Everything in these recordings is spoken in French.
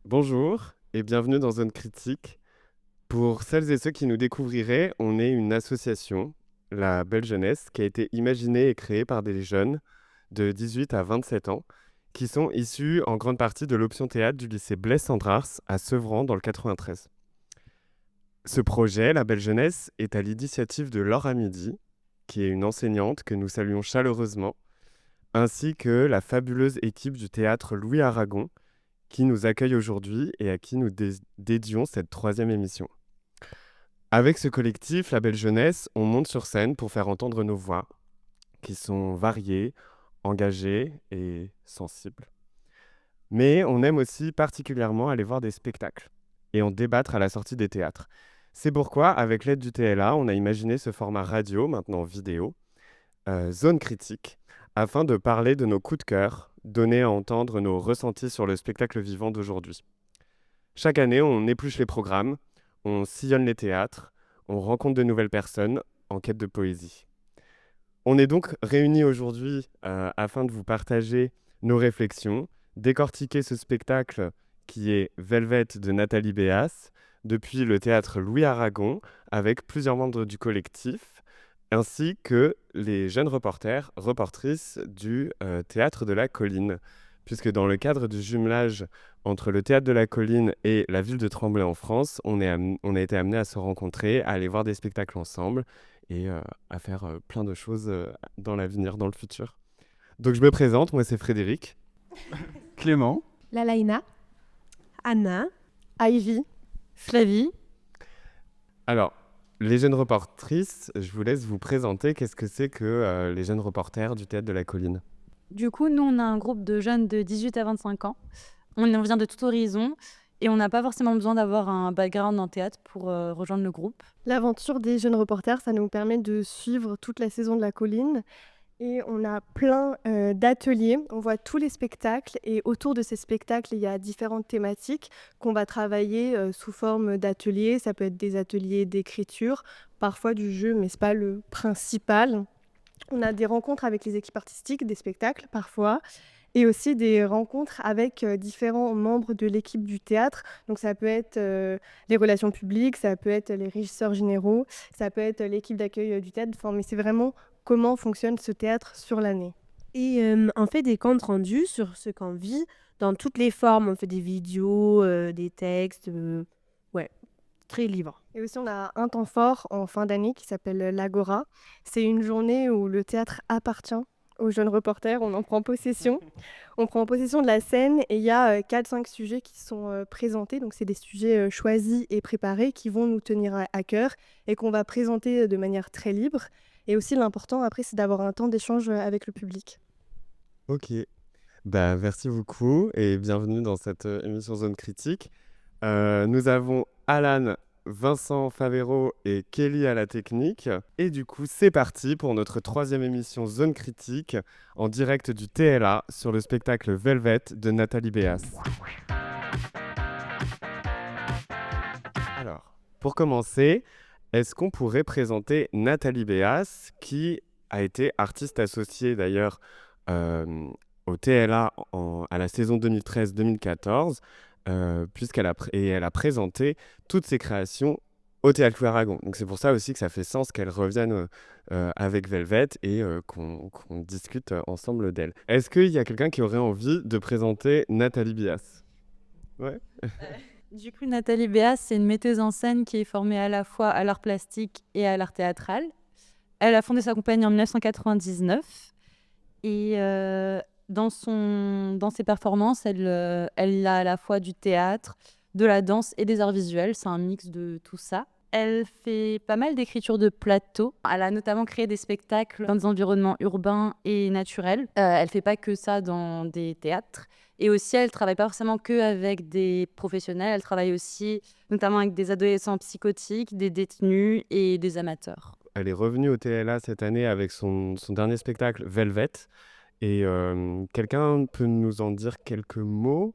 Bonjour et bienvenue dans Zone Critique. Pour celles et ceux qui nous découvriraient, on est une association, la Belle Jeunesse, qui a été imaginée et créée par des jeunes de 18 à 27 ans qui sont issus en grande partie de l'option théâtre du lycée Blaise Cendrars à Sevran dans le 93. Ce projet, la Belle Jeunesse, est à l'initiative de Laure Amidi, qui est une enseignante que nous saluons chaleureusement, ainsi que la fabuleuse équipe du théâtre Louis Aragon, qui nous accueille aujourd'hui et à qui nous dédions cette troisième émission. Avec ce collectif, la Belle Jeunesse, on monte sur scène pour faire entendre nos voix, qui sont variées, engagées et sensibles. Mais on aime aussi particulièrement aller voir des spectacles et en débattre à la sortie des théâtres. C'est pourquoi, avec l'aide du TLA, on a imaginé ce format radio, maintenant vidéo, Zone Critique, afin de parler de nos coups de cœur, donner à entendre nos ressentis sur le spectacle vivant d'aujourd'hui. Chaque année, on épluche les programmes, on sillonne les théâtres, on rencontre de nouvelles personnes en quête de poésie. On est donc réunis aujourd'hui afin de vous partager nos réflexions, décortiquer ce spectacle qui est Velvet de Nathalie Béas, depuis le théâtre Louis Aragon, avec plusieurs membres du collectif, ainsi que les jeunes reportrices du Théâtre de la Colline, puisque dans le cadre du jumelage entre le Théâtre de la Colline et la ville de Tremblay en France, on a été amenés à se rencontrer, à aller voir des spectacles ensemble et à faire plein de choses dans l'avenir, dans le futur. Donc je me présente, moi c'est Frédéric. Clément, Lalaina, Anna, Ivy, Flavie. Alors, les jeunes reportrices, je vous laisse vous présenter. Qu'est-ce que c'est que les jeunes reporters du Théâtre de la Colline ? Du coup, nous, on a un groupe de jeunes de 18 à 25 ans. On vient de tout horizon et on n'a pas forcément besoin d'avoir un background en théâtre pour rejoindre le groupe. L'aventure des jeunes reporters, ça nous permet de suivre toute la saison de la colline. Et on a plein d'ateliers, on voit tous les spectacles et autour de ces spectacles, il y a différentes thématiques qu'on va travailler sous forme d'ateliers. Ça peut être des ateliers d'écriture, parfois du jeu, mais ce n'est pas le principal. On a des rencontres avec les équipes artistiques, des spectacles parfois, et aussi des rencontres avec différents membres de l'équipe du théâtre. Donc ça peut être les relations publiques, ça peut être les régisseurs généraux, ça peut être l'équipe d'accueil du théâtre. Enfin, mais c'est vraiment comment fonctionne ce théâtre sur l'année. Et on fait des comptes rendus sur ce qu'on vit dans toutes les formes. On fait des vidéos, des textes, très libre. Et aussi, on a un temps fort en fin d'année qui s'appelle l'Agora. C'est une journée où le théâtre appartient aux jeunes reporters. On en prend possession. On prend possession de la scène et il y a 4-5 sujets qui sont présentés. Donc, c'est des sujets choisis et préparés qui vont nous tenir à cœur et qu'on va présenter de manière très libre. Et aussi, l'important, après, c'est d'avoir un temps d'échange avec le public. Ok. Merci beaucoup et bienvenue dans cette émission Zone Critique. Nous avons Alan, Vincent Favero et Kelly à la technique. Et du coup, c'est parti pour notre troisième émission Zone Critique en direct du TLA sur le spectacle Velvet de Nathalie Béas. Alors, pour commencer, est-ce qu'on pourrait présenter Nathalie Béas, qui a été artiste associée d'ailleurs au TLA à la saison 2013-2014, puisqu'elle elle a présenté toutes ses créations au Théâtre Louis Aragon. Donc c'est pour ça aussi que ça fait sens qu'elle revienne avec Velvet et qu'on discute ensemble d'elle. Est-ce qu'il y a quelqu'un qui aurait envie de présenter Nathalie Béas ? Ouais. Du coup, Nathalie Béas, c'est une metteuse en scène qui est formée à la fois à l'art plastique et à l'art théâtral. Elle a fondé sa compagnie en 1999 et dans ses performances, elle a à la fois du théâtre, de la danse et des arts visuels. C'est un mix de tout ça. Elle fait pas mal d'écriture de plateau. Elle a notamment créé des spectacles dans des environnements urbains et naturels. Elle fait pas que ça dans des théâtres. Et aussi, elle travaille pas forcément que avec des professionnels. Elle travaille aussi notamment avec des adolescents psychotiques, des détenus et des amateurs. Elle est revenue au TLA cette année avec son dernier spectacle Velvet. Et quelqu'un peut nous en dire quelques mots ?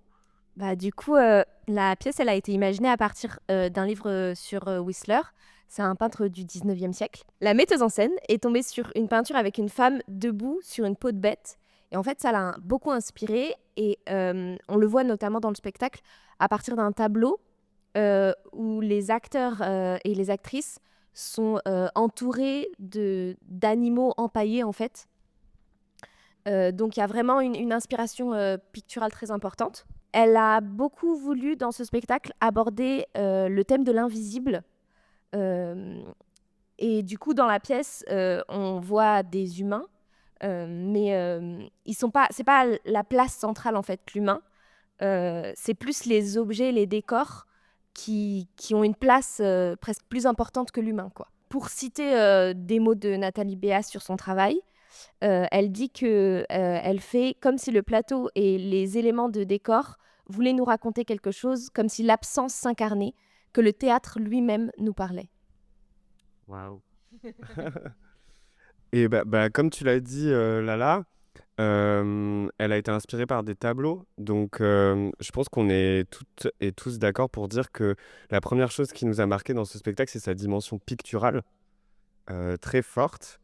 Du coup, la pièce, elle a été imaginée à partir d'un livre sur Whistler. C'est un peintre du 19e siècle. La metteuse en scène est tombée sur une peinture avec une femme debout sur une peau de bête. Et en fait, ça l'a beaucoup inspirée. Et on le voit notamment dans le spectacle à partir d'un tableau où les acteurs et les actrices sont entourés d'animaux empaillés, en fait. Donc, il y a vraiment une inspiration picturale très importante. Elle a beaucoup voulu, dans ce spectacle, aborder le thème de l'invisible. Et du coup, dans la pièce, on voit des humains, mais c'est pas la place centrale, en fait, l'humain. C'est plus les objets, les décors qui ont une place presque plus importante que l'humain, quoi. Pour citer des mots de Nathalie Béas sur son travail, elle dit que elle fait comme si le plateau et les éléments de décor voulaient nous raconter quelque chose, comme si l'absence s'incarnait, que le théâtre lui-même nous parlait. Waouh. Et comme tu l'as dit, Lala, elle a été inspirée par des tableaux. Donc, je pense qu'on est toutes et tous d'accord pour dire que la première chose qui nous a marqué dans ce spectacle, c'est sa dimension picturale, très forte.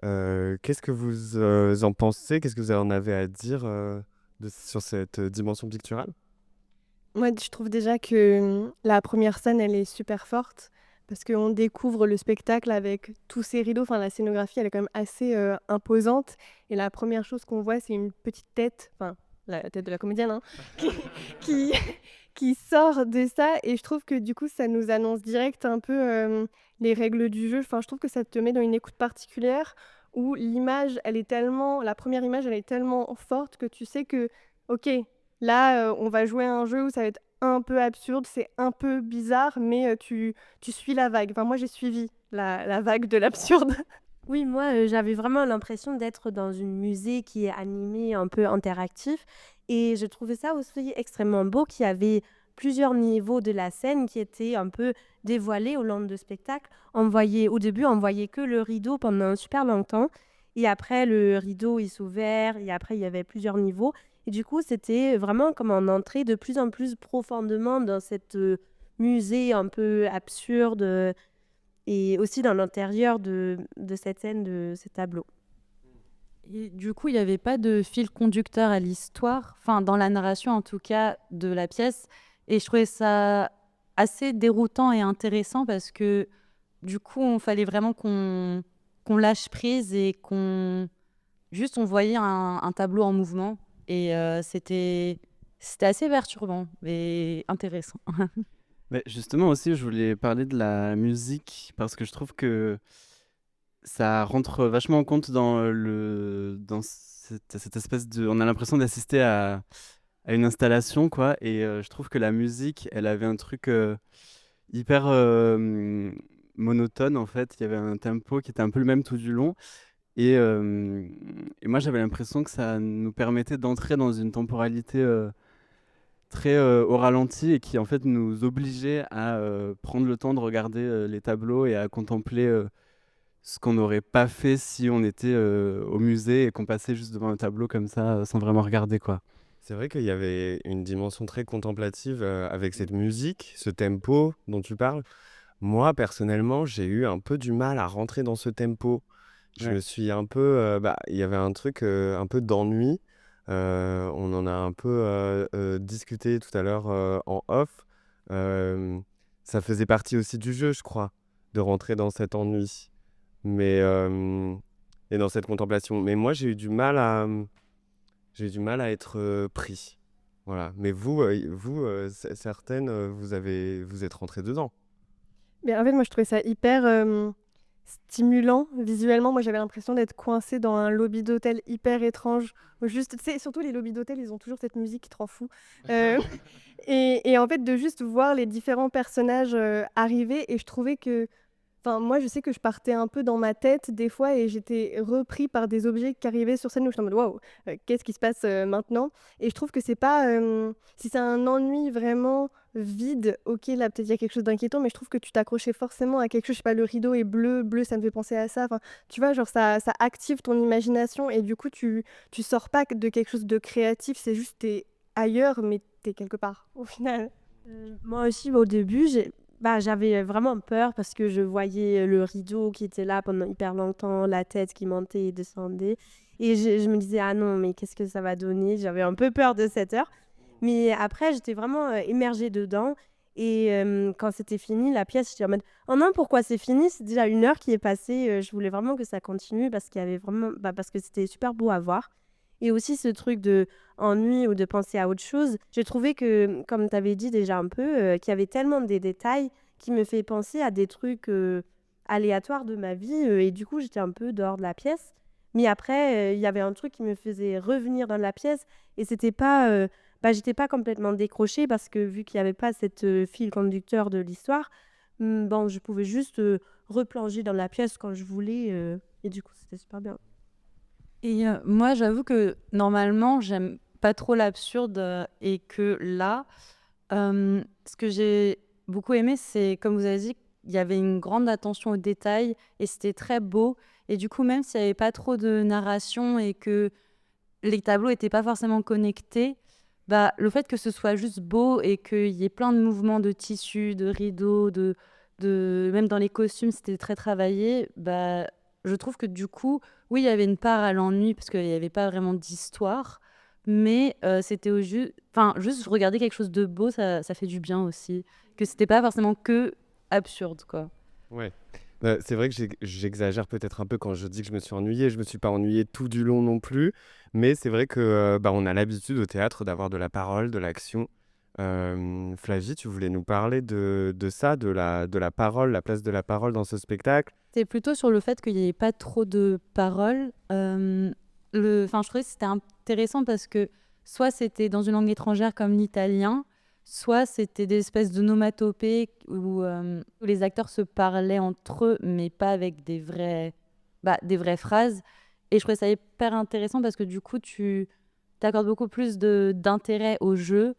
Qu'est-ce que vous en pensez? Qu'est-ce que vous en avez à dire sur cette dimension picturale? Moi, je trouve déjà que la première scène, elle est super forte parce qu'on découvre le spectacle avec tous ces rideaux. Enfin, la scénographie, elle est quand même assez imposante. Et la première chose qu'on voit, c'est une petite tête, enfin, la tête de la comédienne, hein, qui, qui, qui sort de ça. Et je trouve que du coup, ça nous annonce direct un peu les règles du jeu. Enfin, je trouve que ça te met dans une écoute particulière où l'image, la première image, elle est tellement forte que tu sais que, ok, là, on va jouer à un jeu où ça va être un peu absurde, c'est un peu bizarre, mais tu suis la vague. Enfin, moi, j'ai suivi la vague de l'absurde. Oui, moi, j'avais vraiment l'impression d'être dans une musée qui est animée, un peu interactif. Et je trouvais ça aussi extrêmement beau qu'il y avait plusieurs niveaux de la scène qui étaient un peu dévoilés au long de spectacle. Au début, on voyait que le rideau pendant super longtemps. Et après, le rideau, il s'ouvert. Et après, il y avait plusieurs niveaux. Et du coup, c'était vraiment comme on entrait de plus en plus profondément dans cette musée un peu absurde et aussi dans l'intérieur de cette scène, de ces tableaux. Et du coup, il n'y avait pas de fil conducteur à l'histoire, enfin dans la narration en tout cas de la pièce. Et je trouvais ça assez déroutant et intéressant parce que du coup, il fallait vraiment qu'on lâche prise et juste on voyait un tableau en mouvement. Et c'était assez perturbant et intéressant. Mais justement aussi, je voulais parler de la musique parce que je trouve que ça rentre vachement en compte dans cette espèce de... On a l'impression d'assister à une installation, quoi. Et je trouve que la musique, elle avait un truc hyper monotone, en fait. Il y avait un tempo qui était un peu le même tout du long. Et moi, j'avais l'impression que ça nous permettait d'entrer dans une temporalité très au ralenti et qui, en fait, nous obligeait à prendre le temps de regarder les tableaux et à contempler ce qu'on n'aurait pas fait si on était au musée et qu'on passait juste devant un tableau comme ça sans vraiment regarder, quoi. C'est vrai qu'il y avait une dimension très contemplative avec cette musique, ce tempo dont tu parles. Moi, personnellement, j'ai eu un peu du mal à rentrer dans ce tempo. Je Ouais. me suis un peu... il y avait un truc un peu d'ennui. On en a un peu discuté tout à l'heure en off. Ça faisait partie aussi du jeu, je crois, de rentrer dans cet ennui. Mais, et dans cette contemplation. Mais moi, j'ai eu du mal à être pris. Voilà. Mais certaines, vous êtes rentrées dedans. Mais en fait, moi, je trouvais ça hyper stimulant visuellement. Moi, j'avais l'impression d'être coincée dans un lobby d'hôtel hyper étrange. Juste, tu sais, surtout les lobbies d'hôtel, ils ont toujours cette musique qui te rend fou. Euh, et en fait, de juste voir les différents personnages arriver, et je trouvais que... Enfin, moi, je sais que je partais un peu dans ma tête des fois et j'étais repris par des objets qui arrivaient sur scène où j'étais en mode waouh, qu'est-ce qui se passe maintenant? Et je trouve que c'est pas. Si c'est un ennui vraiment vide, ok, là peut-être il y a quelque chose d'inquiétant, mais je trouve que tu t'accrochais forcément à quelque chose. Je sais pas, le rideau est bleu, bleu, ça me fait penser à ça. Enfin, tu vois, genre ça active ton imagination et du coup, tu sors pas de quelque chose de créatif, c'est juste t'es ailleurs, mais t'es quelque part au final. Moi aussi, au début, j'avais vraiment peur parce que je voyais le rideau qui était là pendant hyper longtemps, la tête qui montait et descendait. Et je me disais, ah non, mais qu'est-ce que ça va donner? J'avais un peu peur de cette heure. Mais après, j'étais vraiment immergée dedans. Et quand c'était fini, la pièce, j'étais en mode, oh non, pourquoi c'est fini? C'est déjà 1 heure qui est passée. Je voulais vraiment que ça continue parce qu'il y avait vraiment, parce que c'était super beau à voir. Et aussi ce truc de ennui ou de penser à autre chose. J'ai trouvé que, comme tu avais dit déjà un peu, qu'il y avait tellement des détails qui me fait penser à des trucs aléatoires de ma vie. Et du coup, j'étais un peu dehors de la pièce. Mais après, il y avait un truc qui me faisait revenir dans la pièce. Et c'était pas, j'étais pas complètement décrochée parce que vu qu'il n'y avait pas cette fil conducteur de l'histoire, bon, je pouvais juste replonger dans la pièce quand je voulais. Et du coup, c'était super bien. Et moi, j'avoue que normalement, j'aime pas trop l'absurde et que là, ce que j'ai beaucoup aimé, c'est, comme vous avez dit, il y avait une grande attention aux détails et c'était très beau. Et du coup, même s'il n'y avait pas trop de narration et que les tableaux n'étaient pas forcément connectés, le fait que ce soit juste beau et qu'il y ait plein de mouvements de tissus, de rideaux, même dans les costumes, c'était très travaillé, je trouve que du coup, oui, il y avait une part à l'ennui parce qu'il n'y avait pas vraiment d'histoire, mais c'était juste regarder quelque chose de beau, ça fait du bien aussi. Que c'était pas forcément que absurde, quoi. Ouais. C'est vrai que j'exagère peut-être un peu quand je dis que je me suis ennuyé. Je me suis pas ennuyé tout du long non plus, mais c'est vrai que on a l'habitude au théâtre d'avoir de la parole, de l'action. Flavie, tu voulais nous parler de ça, de la parole, la place de la parole dans ce spectacle. C'est plutôt sur le fait qu'il n'y ait pas trop de paroles. Je trouvais que c'était intéressant parce que soit c'était dans une langue étrangère comme l'italien, soit c'était des espèces de nomatopées où les acteurs se parlaient entre eux, mais pas avec des vraies phrases. Et je trouvais ça hyper intéressant parce que du coup, tu t'accordes beaucoup plus d'intérêt au jeu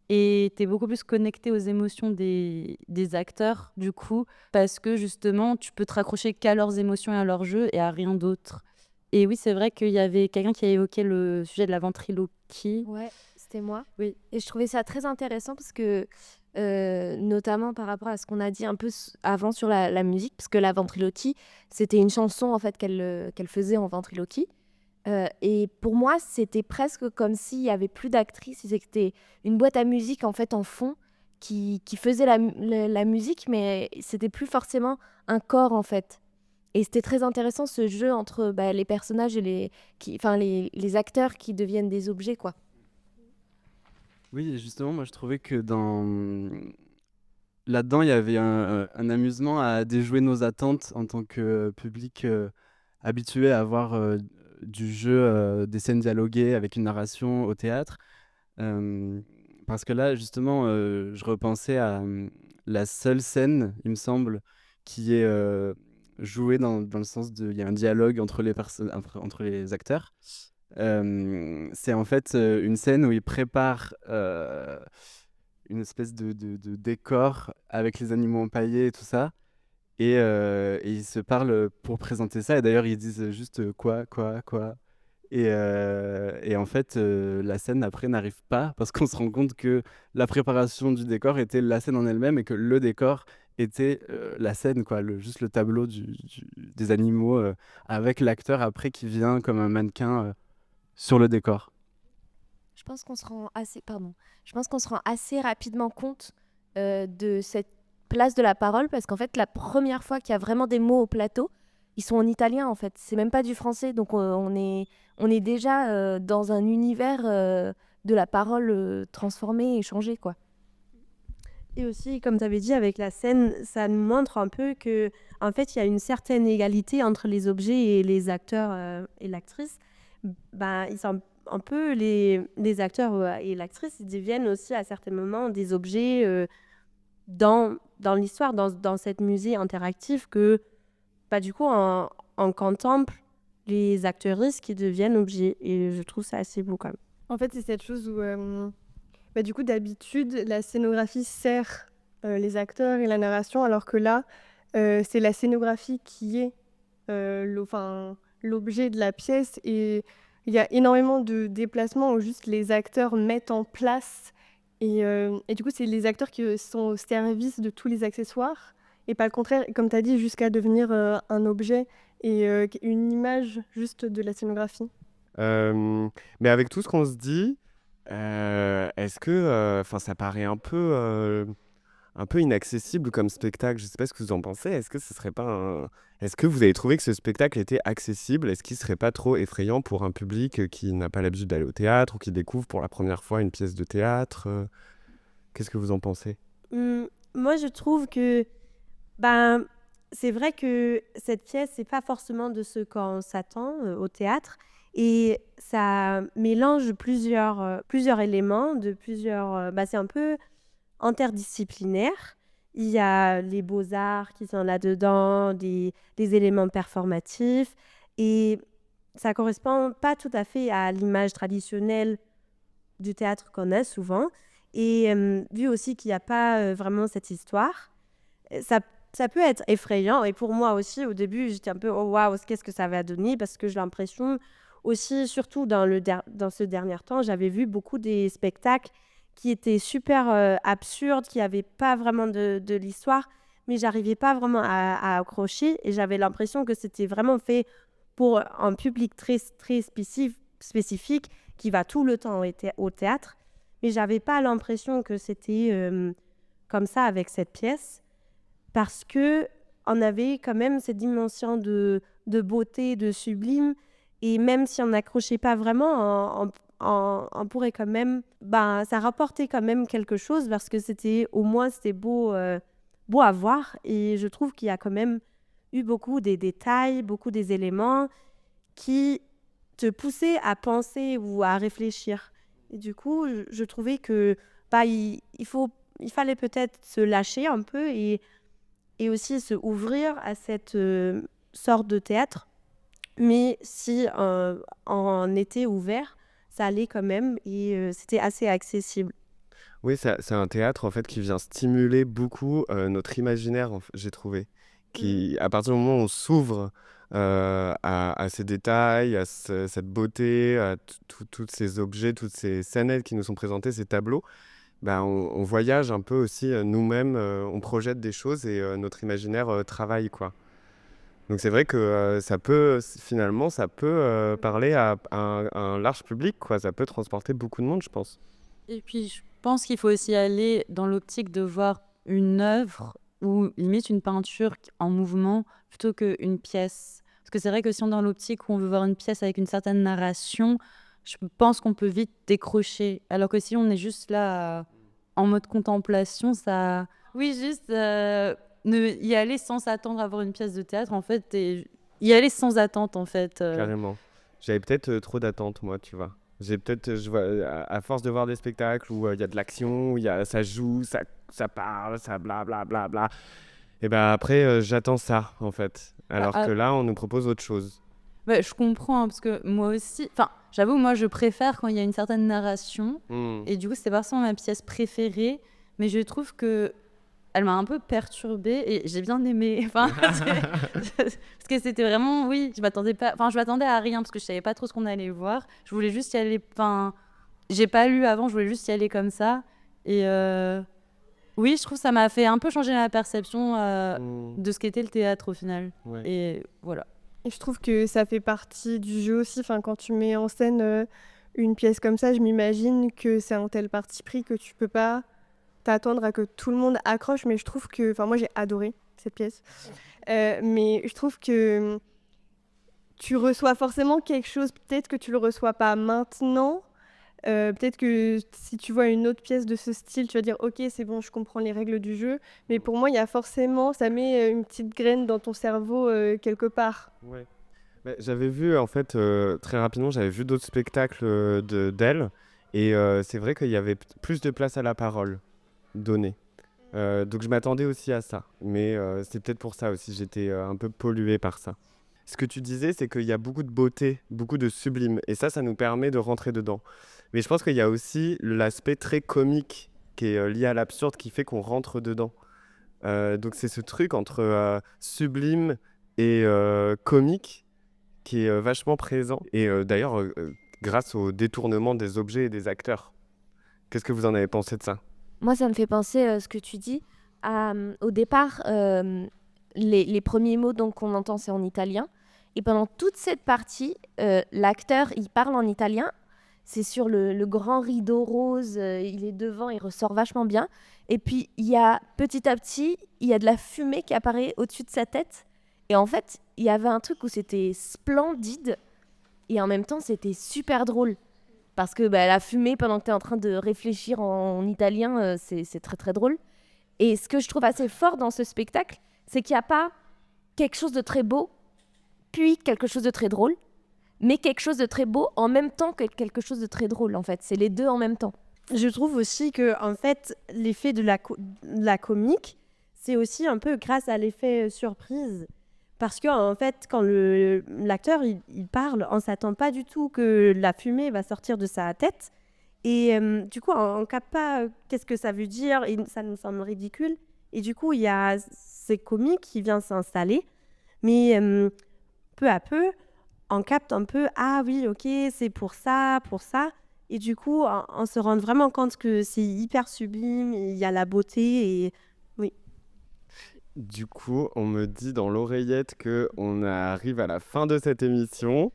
et tu es beaucoup plus connecté aux émotions des acteurs, du coup, parce que justement, tu peux te raccrocher qu'à leurs émotions et à leur jeu et à rien d'autre. Et oui, c'est vrai qu'il y avait quelqu'un qui a évoqué le sujet de la ventriloquie. Ouais, c'était moi. Oui. Et je trouvais ça très intéressant parce que, notamment par rapport à ce qu'on a dit un peu avant sur la musique, parce que la ventriloquie, c'était une chanson en fait qu'elle faisait en ventriloquie. Et pour moi, c'était presque comme s'il y avait plus d'actrices, c'était une boîte à musique en fait en fond qui faisait la musique, mais c'était plus forcément un corps en fait. Et c'était très intéressant ce jeu entre les personnages et les acteurs qui deviennent des objets, quoi. Oui, et justement, moi je trouvais que là-dedans, il y avait un amusement à déjouer nos attentes en tant que public habitué à voir du jeu, des scènes dialoguées avec une narration au théâtre. Parce que là, justement, je repensais à la seule scène, il me semble, qui est jouée dans le sens de... Il y a un dialogue entre entre les acteurs. C'est en fait une scène où ils préparent une espèce de décor avec les animaux empaillés et tout ça. Et ils se parlent pour présenter ça. Et d'ailleurs, ils disent juste quoi, quoi, quoi. Et en fait, la scène après n'arrive pas parce qu'on se rend compte que la préparation du décor était la scène en elle-même et que le décor était la scène, quoi, juste le tableau des animaux avec l'acteur après qui vient comme un mannequin sur le décor. Je pense qu'on se rend assez, pardon, je pense qu'on se rend assez rapidement compte de cette place de la parole parce qu'en fait, la première fois qu'il y a vraiment des mots au plateau, ils sont en italien en fait. C'est même pas du français, donc on est déjà dans un univers de la parole transformée et changée, quoi. Et aussi, comme tu avais dit, avec la scène, ça nous montre un peu que, en fait, il y a une certaine égalité entre les objets et les acteurs et l'actrice. Ils sont un peu les acteurs et l'actrice, ils deviennent aussi à certains moments des objets dans l'histoire, dans cette musée interactif que, du coup, on contemple les actrices qui deviennent objets. Et je trouve ça assez beau quand même. En fait, c'est cette chose où, du coup, d'habitude, la scénographie sert les acteurs et la narration, alors que là, c'est la scénographie qui est l'objet de la pièce. Et il y a énormément de déplacements où juste les acteurs mettent en place. Et du coup, c'est les acteurs qui sont au service de tous les accessoires. Et pas le contraire, comme tu as dit, jusqu'à devenir un objet et une image juste de la scénographie. Mais avec tout ce qu'on se dit, est-ce que, enfin, ça paraît un peu inaccessible comme spectacle. Je sais pas ce que vous en pensez. Est-ce que ce serait pas Est-ce que vous avez trouvé que ce spectacle était accessible? Est-ce qu'il serait pas trop effrayant pour un public qui n'a pas l'habitude d'aller au théâtre ou qui découvre pour la première fois une pièce de théâtre? Qu'est-ce que vous en pensez? Moi, je trouve que ben, c'est vrai que cette pièce, c'est pas forcément de ce qu'on s'attend au théâtre. Et ça mélange plusieurs éléments, c'est un peu interdisciplinaire. Il y a les beaux-arts qui sont là-dedans, des éléments performatifs. Et ça correspond pas tout à fait à l'image traditionnelle du théâtre qu'on a souvent. Et vu aussi qu'il n'y a pas vraiment cette histoire, ça, ça peut être effrayant. Et pour moi aussi, au début, j'étais un peu, oh waouh, qu'est-ce que ça va donner? Parce que j'ai l'impression aussi, surtout dans ce dernier temps, j'avais vu beaucoup des spectacles qui étaient super absurdes, qui n'avaient pas vraiment de l'histoire, mais j'arrivais pas vraiment à accrocher. Et j'avais l'impression que c'était vraiment fait pour un public très, très spécifique qui va tout le temps au théâtre. Mais j'avais pas l'impression que c'était comme ça avec cette pièce, parce que on avait quand même cette dimension de beauté, de sublime, et même si on n'accrochait pas vraiment, on pourrait quand même, ça rapportait quand même quelque chose, parce que au moins c'était beau à voir, et je trouve qu'il y a quand même eu beaucoup des détails, beaucoup des éléments qui te poussaient à penser ou à réfléchir. Et du coup, je trouvais que il fallait peut-être se lâcher un peu et aussi se ouvrir à cette sorte de théâtre. Mais si on était ouvert, ça allait quand même, et c'était assez accessible. Oui, c'est un théâtre en fait qui vient stimuler beaucoup notre imaginaire, j'ai trouvé. Qui, à partir du moment où on s'ouvre à ces détails, à cette beauté, à tous ces objets, toutes ces scénettes qui nous sont présentées, ces tableaux, on voyage un peu aussi nous-mêmes, on projette des choses et notre imaginaire travaille, quoi. Donc c'est vrai que finalement, ça peut parler à un large public, quoi. Ça peut transporter beaucoup de monde, je pense. Et puis, je pense qu'il faut aussi aller dans l'optique de voir une œuvre ou limite une peinture en mouvement plutôt qu'une pièce. Parce que c'est vrai que si on est dans l'optique où on veut voir une pièce avec une certaine narration, je pense qu'on peut vite décrocher. Alors que si on est juste là en mode contemplation, ça... Oui, juste y aller sans s'attendre à voir une pièce de théâtre, en fait, et y aller sans attente, en fait. Carrément. J'avais peut-être trop d'attentes, moi, tu vois. J'ai peut-être, je vois, à force de voir des spectacles où il y a de l'action, où ça joue, ça parle, ça bla. Et après, j'attends ça, en fait. Alors que là, on nous propose autre chose. Je comprends, hein, parce que moi aussi... Enfin, j'avoue, moi, je préfère quand il y a une certaine narration. Et du coup, c'est pas forcément ma pièce préférée. Mais je trouve que elle m'a un peu perturbée et j'ai bien aimé. Enfin, parce que c'était vraiment... Oui, je m'attendais à rien parce que je savais pas trop ce qu'on allait voir. Je voulais juste y aller... Enfin, j'ai pas lu avant, je voulais juste y aller comme ça. Et oui, je trouve que ça m'a fait un peu changer ma perception de ce qu'était le théâtre au final. Ouais. Et voilà. Et je trouve que ça fait partie du jeu aussi. Enfin, quand tu mets en scène une pièce comme ça, je m'imagine que c'est un tel parti pris que tu peux pas t'attendre à que tout le monde accroche. Mais je trouve que... Enfin, moi, j'ai adoré cette pièce. Mais je trouve que tu reçois forcément quelque chose. Peut-être que tu le reçois pas maintenant. Peut-être que si tu vois une autre pièce de ce style, tu vas dire ok, c'est bon, je comprends les règles du jeu. Mais pour moi, il y a forcément, ça met une petite graine dans ton cerveau quelque part. Ouais. J'avais vu, en fait, très rapidement, j'avais vu d'autres spectacles d'elle. Et c'est vrai qu'il y avait plus de place à la parole donnée. Donc je m'attendais aussi à ça. Mais c'est peut-être pour ça aussi, j'étais un peu pollué par ça. Ce que tu disais, c'est qu'il y a beaucoup de beauté, beaucoup de sublime. Et ça nous permet de rentrer dedans. Mais je pense qu'il y a aussi l'aspect très comique qui est lié à l'absurde qui fait qu'on rentre dedans. Donc c'est ce truc entre sublime et comique qui est vachement présent. Et d'ailleurs, grâce au détournement des objets et des acteurs. Qu'est-ce que vous en avez pensé de ça? Moi, ça me fait penser ce que tu dis. Au départ, les premiers mots donc, qu'on entend, c'est en italien. Et pendant toute cette partie, l'acteur, il parle en italien. C'est sur le grand rideau rose, il est devant, il ressort vachement bien. Et puis, il y a petit à petit, il y a de la fumée qui apparaît au-dessus de sa tête. Et en fait, il y avait un truc où c'était splendide et en même temps, c'était super drôle. Parce que la fumée, pendant que tu es en train de réfléchir en italien, c'est très très drôle. Et ce que je trouve assez fort dans ce spectacle, c'est qu'il n'y a pas quelque chose de très beau, puis quelque chose de très drôle, mais quelque chose de très beau en même temps que quelque chose de très drôle, en fait. C'est les deux en même temps. Je trouve aussi que en fait, l'effet de la comique, c'est aussi un peu grâce à l'effet surprise. Parce que en fait, quand l'acteur il parle, on s'attend pas du tout que la fumée va sortir de sa tête. Et du coup, on ne capte pas qu'est-ce que ça veut dire et ça nous semble ridicule. Et du coup, il y a ces comiques qui viennent s'installer. Mais peu à peu, on capte un peu, ah oui, ok, c'est pour ça, pour ça. Et du coup, on se rend vraiment compte que c'est hyper sublime, il y a la beauté et oui. Du coup, on me dit dans l'oreillette qu'on arrive à la fin de cette émission.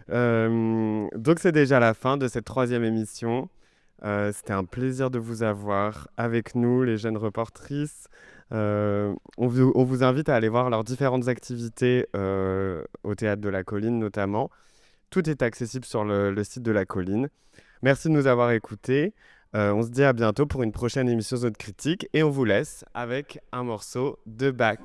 Donc c'est déjà la fin de cette 3e émission. C'était un plaisir de vous avoir avec nous, les jeunes reportrices. On vous invite à aller voir leurs différentes activités au Théâtre de la Colline notamment. Tout est accessible sur le site de la Colline. Merci de nous avoir écoutés. On se dit à bientôt pour une prochaine émission Zone Critique et on vous laisse avec un morceau de Bach.